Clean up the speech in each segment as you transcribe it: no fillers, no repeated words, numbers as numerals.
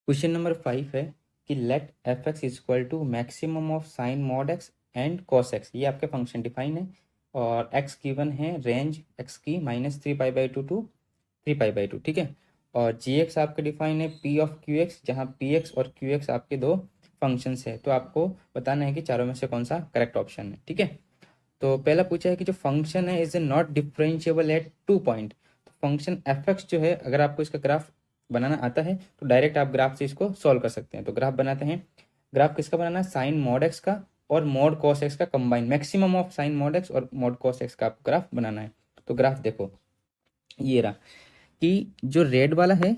Question number 5 है कि let f x is equal to maximum of sine mod x and cos x. ये आपके function define है और एक्स गिवन है रेंज एक्स की -3π/2 टू 3π/2, ठीक है। और जी एक्स आपका डिफाइन है पी ऑफ क्यू एक्स, जहाँ पी एक्स और क्यू एक्स आपके दो फंक्शंस है। तो आपको बताना है कि चारों में से कौन सा करेक्ट ऑप्शन है, ठीक है। तो पहला पूछा है कि जो फंक्शन है is not differentiable eight 2 point. तो फंक्शन एफ एक्स जो है, अगर आपको इसका ग्राफ बनाना आता है तो डायरेक्ट आप ग्राफ से इसको सॉल्व कर सकते हैं। तो ग्राफ बनाते हैं। ग्राफ किसका बनाना है? साइन मॉड एक्स का और मॉड कॉस एक्स का combine, maximum of sine mod x और मॉड कॉस एक्स का आपको ग्राफ बनाना है। तो ग्राफ देखो, ये रहा कि जो रेड वाला है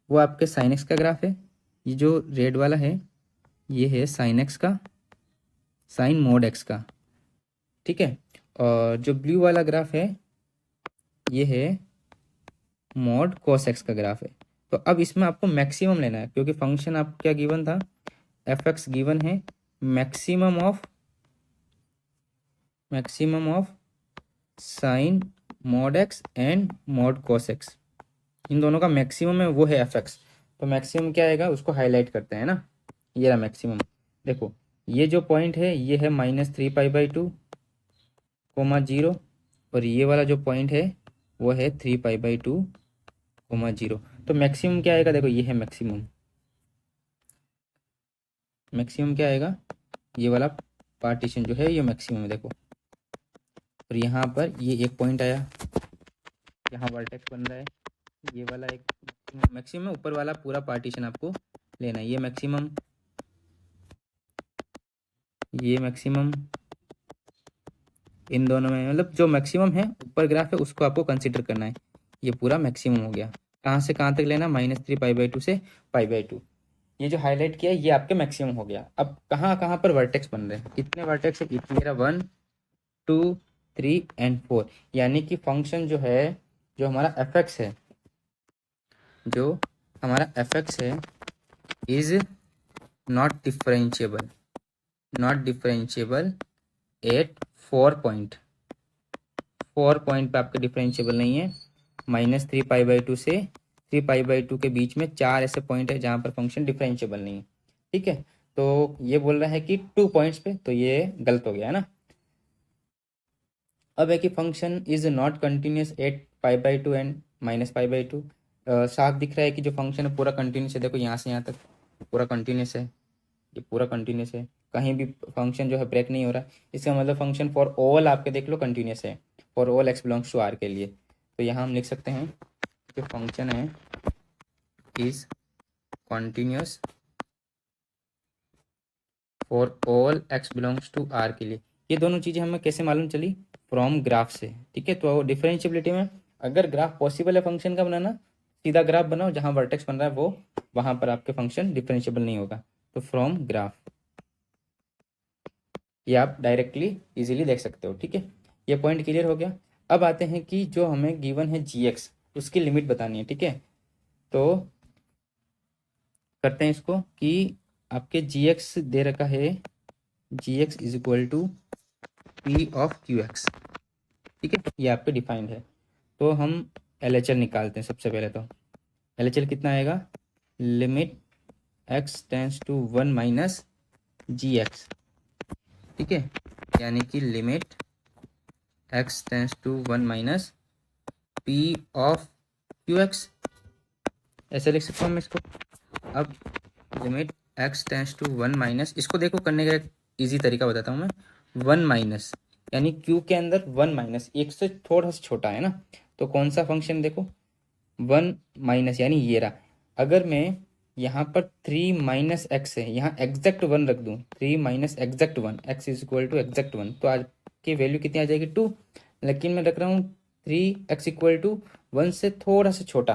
वो आपके साइन एक्स का ग्राफ है। ये जो रेड वाला है ये है साइन एक्स का, साइन मॉड एक्स का, ठीक है। और जो ब्लू वाला ग्राफ है ये है मॉड कॉस एक्स का ग्राफ है। तो अब इसमें आपको मैक्सिमम लेना है, क्योंकि फंक्शन आपको क्या गिवन था? एफ एक्स गिवन है maximum of sine mod x and mod cos X. इन दोनों का मैक्सिमम है, वो है एफ एक्स। तो मैक्सिमम क्या आएगा उसको हाईलाइट करते हैं ना। ये रहा मैक्सिमम। देखो ये जो पॉइंट है ये है -3π/2, 0। और ये वाला जो पॉइंट है वो है 3π/2, 0। तो मैक्सिमम क्या आएगा? देखो ये है मैक्सिमम। मैक्सिमम क्या आएगा? ये वाला पार्टीशन जो है ये मैक्सिमम है, देखो। और यहाँ पर ये एक पॉइंट आया, यहाँ वर्टेक्स बन रहा है, ये वाला एक मैक्सिमम है। ऊपर वाला पूरा पार्टीशन आपको लेना है। ये मैक्सिमम, ये मैक्सिमम, इन दोनों में मतलब जो मैक्सिमम है ऊपर ग्राफ है उसको आपको कंसिडर करना है। ये पूरा मैक्सिमम हो गया। कहाँ से कहाँ तक लेना? -3π/2 से π/2। ये जो हाईलाइट किया ये आपके मैक्सिमम हो गया। अब कहाँ कहाँ पर वर्टेक्स बन रहे हैं? कितने वर्टेक्स है? मेरा 1, 2, 3 एंड 4। यानी कि फंक्शन जो है, जो हमारा एफ एक्स है, जो हमारा एफ एक्स है is not differentiable, not differentiable eight 4 point. 4 point पे आपके डिफरेंशिएबल नहीं है। -3π/2 से 3π/2 के बीच में 4 ऐसे पॉइंट है जहाँ पर फंक्शन डिफरेंशिएबल नहीं है, ठीक है। तो ये बोल रहा है कि 2 पॉइंट्स पे, तो ये गलत हो गया है ना। अब है कि function is not continuous at π/2 and -π/2। साफ दिख रहा है कि जो फंक्शन है पूरा कंटिन्यूस है। देखो यहाँ से यहाँ तक पूरा कंटिन्यूस है, ये पूरा कंटिन्यूस है, कहीं भी फंक्शन जो है ब्रेक नहीं हो रहा। इसका मतलब फंक्शन फॉर ऑल आपके देख लो कंटिन्यूस है, for all x belongs to R के लिए। तो यहाँ हम लिख सकते हैं कि फंक्शन है is continuous for all x belongs to R के लिए। ये दोनों चीज़ें हमें कैसे मालूम चली? फ्रॉम ग्राफ से, ठीक है। तो डिफरेंशिएबिलिटी में अगर ग्राफ पॉसिबल है फंक्शन का बनाना, सीधा ग्राफ बनाओ, जहाँ वर्टेक्स बन रहा है वो वहाँ पर आपके फंक्शन डिफरेंशिएबल नहीं होगा। तो फ्रॉम ग्राफ ये आप डायरेक्टली इजीली देख सकते हो, ठीक है। ये पॉइंट क्लियर हो गया। अब आते हैं कि जो हमें गिवन है जी एक्स, उसकी लिमिट बतानी है, ठीक है। तो करते हैं इसको कि आपके जी एक्स दे रखा है, G X is equal to P of Q X, ठीक है। ये आपके डिफाइंड है। तो हम एल एच एल निकालते हैं। सबसे पहले तो एल एच एल कितना आएगा? Limit x tends to 1 minus g x, ठीक है। यानी कि limit x tends to 1 minus p of Q x, ऐसे लिख सकता हूँ मैं इसको। अब limit x tends to 1 minus, इसको देखो करने का एक ईजी तरीका बताता हूँ मैं। 1 माइनस यानी क्यू के अंदर 1 माइनस एक से थोड़ा सा छोटा है ना। तो कौन सा फंक्शन? देखो 1 माइनस यानी ये रहा। अगर मैं यहाँ पर 3 माइनस एक्स है, यहाँ एग्जैक्ट 1 रख दूँ, 3 minus exact 1, x is equal to exact 1, तो आज की वैल्यू कितनी आ जाएगी? 2। लेकिन मैं रख रहा हूँ 3x इक्वल टू 1 से थोड़ा सा छोटा।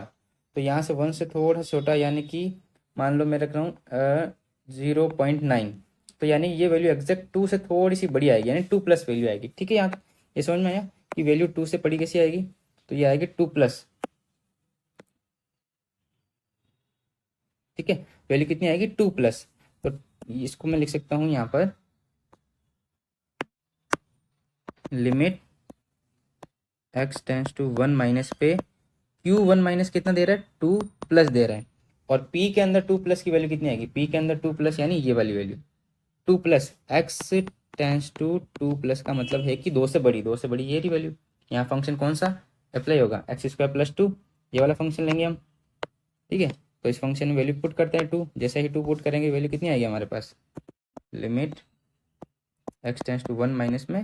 तो यहाँ से 1 से थोड़ा सा छोटा यानी कि मान लो मैं रख रहा हूँ 0.9। तो यानी ये वैल्यू एग्जैक्ट 2 से थोड़ी सी बड़ी आएगी, यानी 2 प्लस वैल्यू आएगी, ठीक है। यहाँ ये समझ में आया कि वैल्यू 2 से बड़ी कैसी आएगी? तो ये आएगी 2 प्लस, ठीक है। वैल्यू कितनी आएगी? 2 प्लस। तो इसको मैं लिख सकता हूँ यहाँ पर limit x tends to 1 minus p q 1 minus कितना दे रहा है? 2 प्लस दे रहा है। और p के अंदर 2 प्लस की वैल्यू कितनी आएगी, p के अंदर 2 प्लस यानी ये वाली value 2 plus x tends to 2 plus का मतलब है कि 2 से बड़ी, 2 से बड़ी ये रही वैल्यू। यहाँ फंक्शन कौन सा अप्लाई होगा, एक्स स्क्वायर प्लस 2, ये वाला फंक्शन लेंगे हम। ठीक है, तो इस फंक्शन में वैल्यू पुट करते हैं 2, जैसे ही 2 पुट करेंगे वैल्यू कितनी आएगी हमारे पास, limit x tends to 1 minus में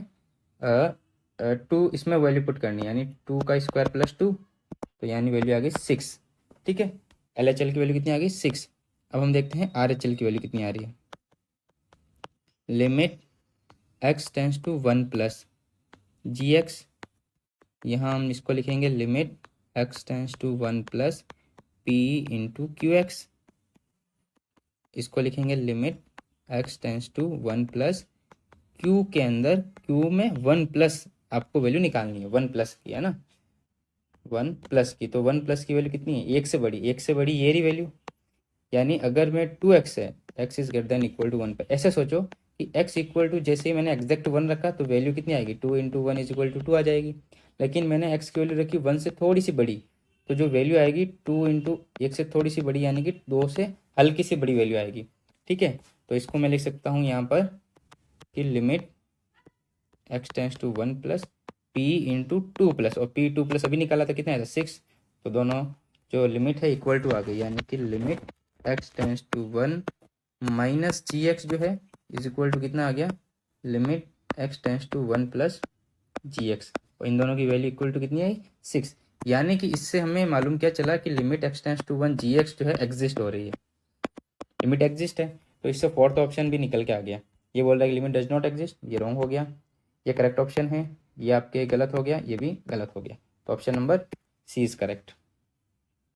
2 इसमें वैल्यू पुट करनी है, यानी 2 का स्क्वायर प्लस 2, तो यानी वैल्यू आ गई 6। ठीक है, LHL की वैल्यू कितनी आ गई 6। अब हम देखते हैं RHL की वैल्यू कितनी आ रही है, limit x tends to 1 plus g x, यहाँ हम इसको लिखेंगे limit x tends to 1 plus p into q x, इसको लिखेंगे limit x tends to 1 plus q के अंदर, क्यू में 1 प्लस आपको वैल्यू निकालनी है, 1 प्लस की है ना, 1 प्लस की, तो 1 प्लस की वैल्यू कितनी है, 1 से बड़ी, 1 से बड़ी ये रही वैल्यू, यानी अगर मैं 2x है, x is greater than equal to 1 पे, ऐसे सोचो कि x इक्वल टू, जैसे ही मैंने एग्जैक्ट 1 रखा तो वैल्यू कितनी आएगी, 2 इंटू 1 इज इक्वल टू 2 आ जाएगी। लेकिन मैंने x की वैल्यू रखी 1 से थोड़ी सी बड़ी, तो जो वैल्यू आएगी 2 इंटू 1 से थोड़ी सी बड़ी, यानी कि 2 से हल्की सी बड़ी वैल्यू आएगी। ठीक है, तो इसको मैं लिख सकता हूँ यहाँ पर कि limit x tends to 1 plus p into 2 plus, और p 2 प्लस अभी निकाला था कितना है 6, तो दोनों जो लिमिट है इक्वल टू आ गई, यानी कि limit x tends to 1 minus g x जो है इज इक्वल टू कितना आ गया, limit x tends to 1 plus g x, और इन दोनों की वैल्यू इक्वल टू कितनी आई 6। यानी कि इससे हमें मालूम क्या चला कि limit x tends to 1 g x जो है एग्जिस्ट हो रही है, लिमिट एग्जिस्ट है, तो इससे फोर्थ ऑप्शन भी निकल के आ गया। ये बोल रहा है कि लिमिट डज नॉट एग्जिस्ट, ये रॉन्ग हो गया, ये करेक्ट ऑप्शन है, ये आपके गलत हो गया, ये भी गलत हो गया, तो option number c is correct.